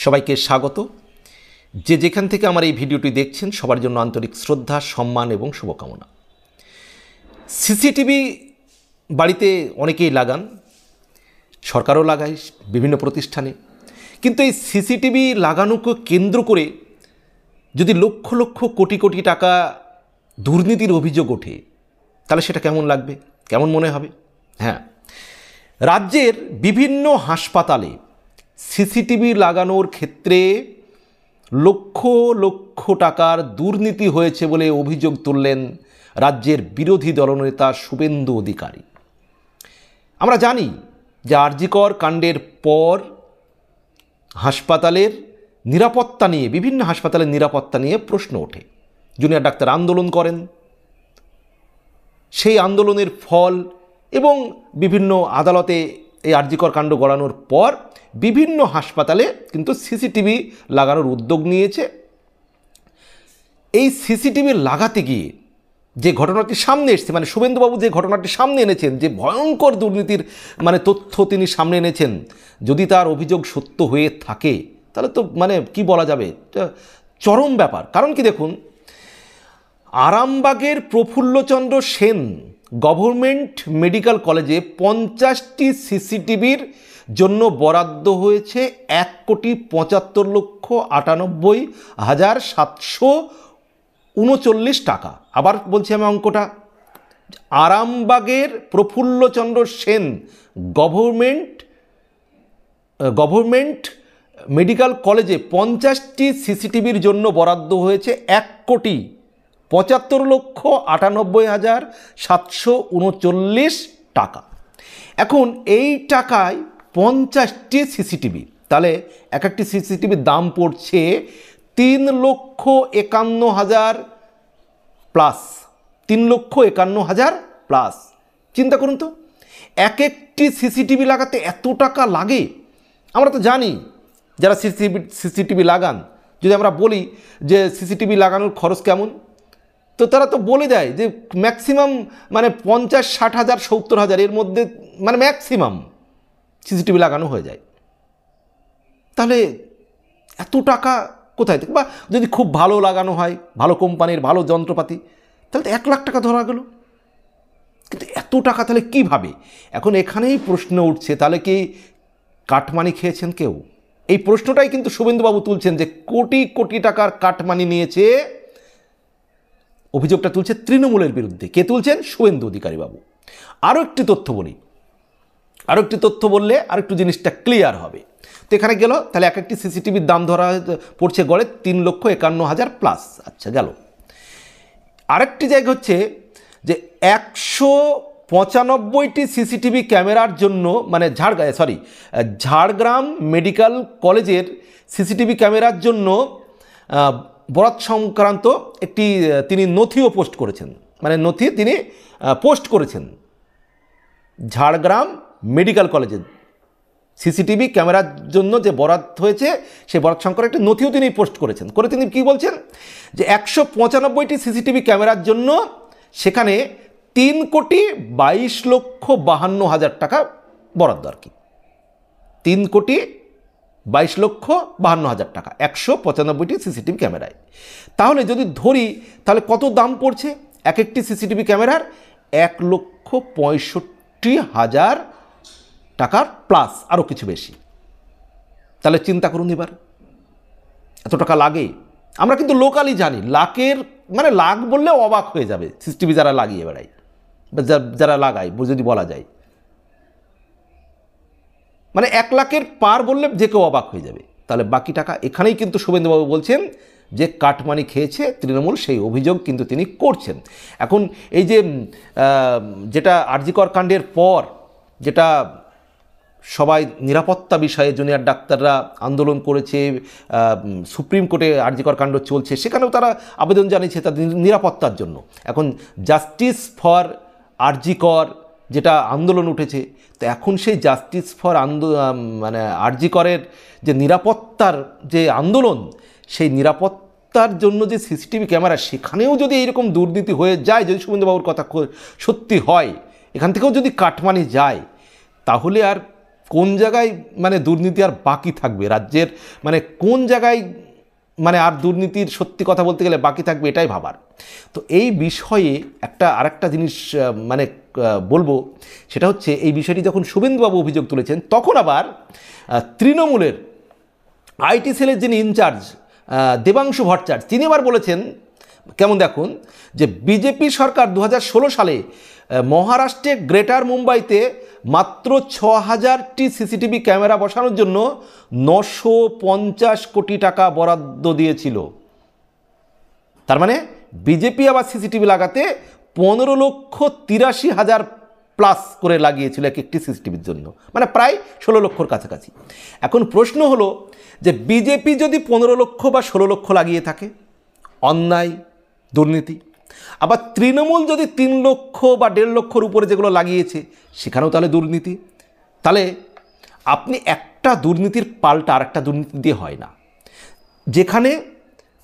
সবাইকে স্বাগত। যে যেখান থেকে আমার এই ভিডিওটি দেখছেন সবার জন্য আন্তরিক শ্রদ্ধা, সম্মান এবং শুভকামনা। সিসিটিভি বাড়িতে অনেকেই লাগান, সরকারও লাগায় বিভিন্ন প্রতিষ্ঠানে। কিন্তু এই সিসিটিভি লাগানোকে কেন্দ্র করে যদি লক্ষ লক্ষ কোটি কোটি টাকা দুর্নীতির অভিযোগ ওঠে, তাহলে সেটা কেমন লাগবে, কেমন মনে হবে? হ্যাঁ, রাজ্যের বিভিন্ন হাসপাতালে সিসিটিভি লাগানোর ক্ষেত্রে লক্ষ লক্ষ টাকার দুর্নীতি হয়েছে বলে অভিযোগ তুললেন রাজ্যের বিরোধী দলনেতা শুভেন্দু অধিকারী। আমরা জানি যে আরজিকর কাণ্ডের পর হাসপাতালের নিরাপত্তা নিয়ে, বিভিন্ন হাসপাতালের নিরাপত্তা নিয়ে প্রশ্ন ওঠে। জুনিয়র ডাক্তার আন্দোলন করেন, সেই আন্দোলনের ফল এবং বিভিন্ন আদালতে এই আরজিকর কাণ্ড গড়ানোর পর বিভিন্ন হাসপাতালে কিন্তু সিসিটিভি লাগানোর উদ্যোগ নিয়েছে। এই সিসিটিভি লাগাতে গিয়ে যে ঘটনাটি সামনে এসেছে, মানে শুভেন্দুবাবু যে ঘটনাটি সামনে এনেছেন, যে ভয়ঙ্কর দুর্নীতির তথ্য তিনি সামনে এনেছেন, যদি তার অভিযোগ সত্য হয়ে থাকে তাহলে তো কি বলা যাবে, চরম ব্যাপার। কারণ কি, দেখুন, আরামবাগের প্রফুল্লচন্দ্র সেন গভর্নমেন্ট মেডিকেল কলেজে 50টি সিসিটিভির জন্য বরাদ্দ হয়েছে 1,95,739 টাকা। আবার বলছি আমি অঙ্কটা, আরামবাগের প্রফুল্লচন্দ্র সেন গভর্নমেন্ট মেডিকেল কলেজে 50টি সিসিটিভির জন্য বরাদ্দ হয়েছে 1,75,98,739 টাকা। এখন এই টাকায় 50টি সিসিটিভি, তাহলে এক একটি সিসিটিভির দাম পড়ছে 3,51,000 প্লাস, 3,51,000 প্লাস। চিন্তা করুন তো, এক একটি সিসিটিভি লাগাতে এত টাকা লাগে। আমরা তো জানি যারা সিসিটিভি লাগান, যদি আমরা বলি যে সিসিটিভি লাগানোর খরচ কেমন, তো তারা তো বলে দেয় যে ম্যাক্সিমাম 50-60,000, 70,000 এর মধ্যে ম্যাক্সিমাম সিসিটিভি লাগানো হয়ে যায়। তাহলে এত টাকা কোথায় থেকে? বা যদি খুব ভালো লাগানো হয়, ভালো কোম্পানির ভালো যন্ত্রপাতি, তাহলে তো 1 লাখ টাকা ধরা গেল। কিন্তু এত টাকা তাহলে কীভাবে? এখন এখানেই প্রশ্ন উঠছে, তাহলে কি কাটমানি খেয়েছেন কেউ? এই প্রশ্নটাই কিন্তু শুভেন্দুবাবু তুলছেন যে কোটি কোটি টাকার কাটমানি নিয়েছে। অভিযোগটা তুলছে তৃণমূলের বিরুদ্ধে। কে তুলছেন? শুভেন্দু অধিকারী বাবু। আরও একটি তথ্য বললে আর একটু জিনিসটা ক্লিয়ার হবে। তো এখানে গেল, তাহলে এক একটি সিসিটিভির দাম ধরা পড়ছে গড়ে 3,51,000 প্লাস। আচ্ছা, গেল। আরেকটি জায়গা হচ্ছে যে 195টি সিসিটিভি ক্যামেরার জন্য, ঝাড়গ্রাম মেডিকেল কলেজের সিসিটিভি ক্যামেরার জন্য বরাত সংক্রান্ত একটি তিনি নথিও পোস্ট করেছেন, তিনি পোস্ট করেছেন। ঝাড়গ্রাম মেডিকেল কলেজে সিসিটিভি ক্যামেরার জন্য যে বরাত হয়েছে, সেই বরাত সংক্রান্ত একটি নথিও তিনি পোস্ট করেছেন। তিনি কী বলছেন যে 195টি সিসিটিভি ক্যামেরার জন্য সেখানে 3,22,52,000 টাকা বরাদ্দ, আর কি 3,22,52,000 টাকা 195টি সিসিটিভি ক্যামেরায়। তাহলে যদি ধরি, তাহলে কত দাম পড়ছে এক একটি সিসিটিভি ক্যামেরার? 1,65,000 টাকার প্লাস, আরও কিছু বেশি। তাহলে চিন্তা করুন এবার, এত টাকা লাগে। আমরা কিন্তু লোকালি জানি, লাখ বললে অবাক হয়ে যাবে সিসিটিভি যারা লাগিয়ে বেড়ায় বা যারা লাগায়, যদি বলা যায় 1 লাখের পার বললে যে কেউ অবাক হয়ে যাবে। তাহলে বাকি টাকা এখানেই কিন্তু শুভেন্দুবাবু বলছেন যে কাটমানি খেয়েছে তৃণমূল, সেই অভিযোগ কিন্তু তিনি করছেন। এখন এই যে যেটা আরজিকর কাণ্ডের পর যেটা সবাই নিরাপত্তা বিষয়ে জুনিয়র ডাক্তাররা আন্দোলন করেছে, সুপ্রিম কোর্টে আরজিকর কাণ্ড চলছে, সেখানেও তারা আবেদন জানিয়েছে তাদের নিরাপত্তার জন্য। এখন জাস্টিস ফর আরজিকর যেটা আন্দোলন উঠেছে, তো এখন সেই জাস্টিস ফর আরজিকরের যে নিরাপত্তার যে আন্দোলন, সেই নিরাপত্তার জন্য যে সিসিটিভি ক্যামেরা, সেখানেও যদি এইরকম দুর্নীতি হয়ে যায়, যদি শুভেন্দুবাবুর কথা সত্যি হয়, এখান থেকেও যদি কাটমানি যায়, তাহলে আর কোন জায়গায় মানে দুর্নীতি আর বাকি থাকবে, রাজ্যের মানে কোন জায়গায় মানে আর দুর্নীতির সত্যি কথা বলতে গেলে বাকি থাকবে, এটাই ভাবার। তো এই বিষয়ে আরেকটা জিনিস মানে বলবো, সেটা হচ্ছে এই বিষয়টি যখন শুভেন্দুবাবু অভিযোগ তুলেছেন, তখন আবার তৃণমূলের আইটি সেলের যিনি ইনচার্জ দেবাংশু ভট্টাচার্য, তিনি আবার বলেছেন কেমন দেখুন, যে বিজেপি সরকার 2016 সালে মহারাষ্ট্রে গ্রেটার মুম্বাইতে মাত্র 6000টি সিসিটিভি ক্যামেরা বসানোর জন্য 950 কোটি টাকা বরাদ্দ দিয়েছিল। তার মানে বিজেপি আবার সিসিটিভি লাগাতে 15,83,000 প্লাস করে লাগিয়েছিল এক একটি সিসিটিভির জন্য, মানে প্রায় 16 লক্ষর কাছাকাছি। এখন প্রশ্ন হলো যে বিজেপি যদি 15 লক্ষ বা 16 লক্ষ লাগিয়ে থাকে, অন্যায় দুর্নীতি, আবার তৃণমূল যদি 3 লক্ষ বা 1.5 লক্ষর উপরে যেগুলো লাগিয়েছে সেখানেও তাহলে দুর্নীতি, তাহলে আপনি একটা দুর্নীতির পাল্টা আরেকটা দুর্নীতি দিয়ে হয় না। যেখানে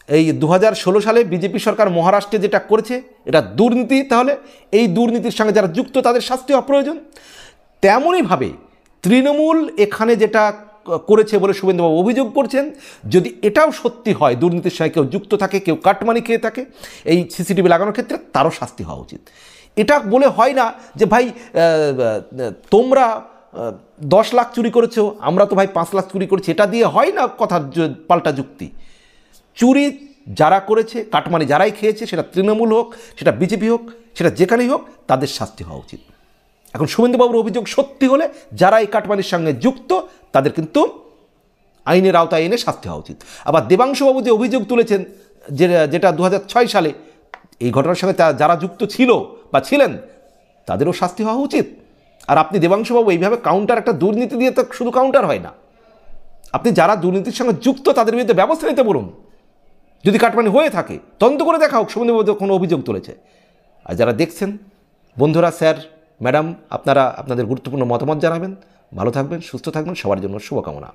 এই 2016 সালে বিজেপি সরকার মহারাষ্ট্রে যেটা করেছে এটা দুর্নীতি, তাহলে এই দুর্নীতির সঙ্গে যারা যুক্ত তাদের শাস্তি হওয়া প্রয়োজন। তেমনইভাবে তৃণমূল এখানে যেটা করেছে বলে শুভেন্দুবাবু অভিযোগ করছেন, যদি এটাও সত্যি হয় দুর্নীতির সঙ্গে কেউ যুক্ত থাকে, কেউ কাটমানি খেয়ে থাকে এই সিসিটিভি লাগানোর ক্ষেত্রে, তারও শাস্তি হওয়া উচিত। এটা বলে হয় না যে ভাই তোমরা 10 লাখ চুরি করেছো, আমরা তো ভাই 5 লাখ চুরি করেছি, এটা দিয়ে হয় না কথার পাল্টা যুক্তি। চুরি যারা করেছে, কাটমানি যারাই খেয়েছে, সেটা তৃণমূল হোক, সেটা বিজেপি হোক, সেটা যেখানেই হোক, তাদের শাস্তি হওয়া উচিত। এখন শুভেন্দুবাবুর অভিযোগ সত্যি হলে যারা এই কাটমানির সঙ্গে যুক্ত তাদের কিন্তু আইনের আওতায় এনে শাস্তি হওয়া উচিত। আবার দেবাংশুবাবু যে অভিযোগ তুলেছেন যেটা 2006 সালে এই ঘটনার সঙ্গে যারা যুক্ত ছিল বা ছিলেন তাদেরও শাস্তি হওয়া উচিত। আর আপনি দেবাংশুবাবু এইভাবে কাউন্টার, একটা দুর্নীতি দিয়ে তো শুধু কাউন্টার হয় না, আপনি যারা দুর্নীতির সঙ্গে যুক্ত তাদের বিরুদ্ধে ব্যবস্থা নিতে বলুন। যদি কাটমানি হয়ে থাকে তদন্ত করে দেখা হোক শুভেন্দুবাবু কোনো অভিযোগ তুলেছে। আর যারা দেখছেন বন্ধুরা, স্যার, ম্যাডাম, আপনারা আপনাদের গুরুত্বপূর্ণ মতামত জানাবেন। ভালো থাকবেন, সুস্থ থাকবেন, সবার জন্য শুভকামনা।